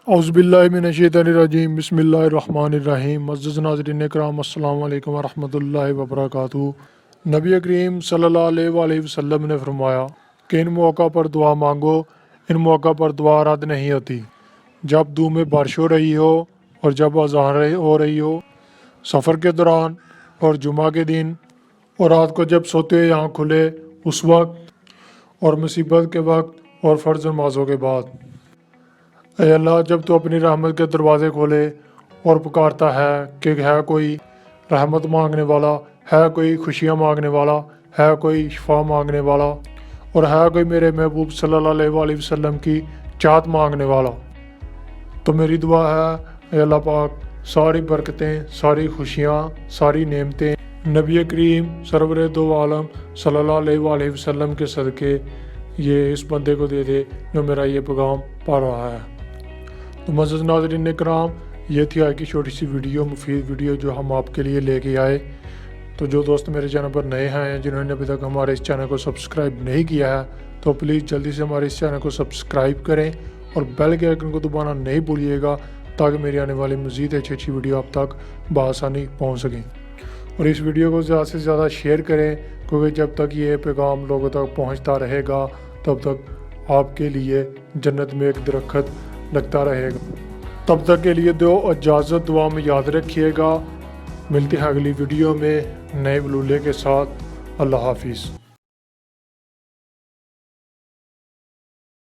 औज़ुबिल्लाहिमिनश्शैतानिर्रजीम बिस्मिल्लाहिर्रहमानिर्रहीम। मुअज़्ज़ज़ नाज़रीन इकराम, अस्सलामु अलैकुम वरहमतुल्लाहि वबरकातुहू। नबी करीम सल्लल्लाहु अलैहि वसल्लम ने फरमाया कि इन मौक़ा पर दुआ मांगो, इन मौक़ा पर दुआ रद्द नहीं होती। जब धूप में बारिश हो रही हो और जब अज़ान हो रही हो, सफ़र के दौरान और जुमा के दिन, और रात को जब सोते हुए आँख खुले उस वक्त, और मुसीबत के वक्त और फ़र्ज़ नमाज़ों के बाद। ऐ अल्लाह, जब तो अपनी रहमत के दरवाज़े खोले और पुकारता है कि है कोई रहमत मांगने वाला, है कोई खुशियाँ मांगने वाला, है कोई शिफा मांगने वाला, और है कोई मेरे महबूब सल्लल्लाहु अलैहि वसल्लम की चाहत मांगने वाला, तो मेरी दुआ है ऐ अल्लाह पाक, सारी बरकतें, सारी खुशियाँ, सारी नेमतें नबी करीम सरवर दो आलम सल्लल्लाहु अलैहि वसल्लम के सदक़े ये इस बंदे को दे दे जो मेरा ये पैगाम पा रहा है। तो मुअज़्ज़ज़ नाज़रीन इकराम, ये थी आज की छोटी सी वीडियो, मुफीद वीडियो जो हम आपके लिए लेके आए। तो जो दोस्त मेरे चैनल पर नए हैं, जिन्होंने अभी तक हमारे इस चैनल को सब्सक्राइब नहीं किया है, तो प्लीज़ जल्दी से हमारे इस चैनल को सब्सक्राइब करें और बेल के आइकन को दबाना नहीं भूलिएगा, ताकि मेरी आने वाली मज़ीद अच्छी विडियो आप तक बआसानी पहुँच सकें। और इस वीडियो को ज़्यादा से ज़्यादा शेयर करें, क्योंकि जब तक ये पैगाम लोगों तक पहुँचता रहेगा तब तक आपके लिए जन्नत में एक दरख्त लगता रहेगा। तब तक के लिए दो इजाज़त, दुआ में याद रखिएगा। मिलते हैं अगली वीडियो में नए बलूले के साथ। अल्लाह हाफिज़।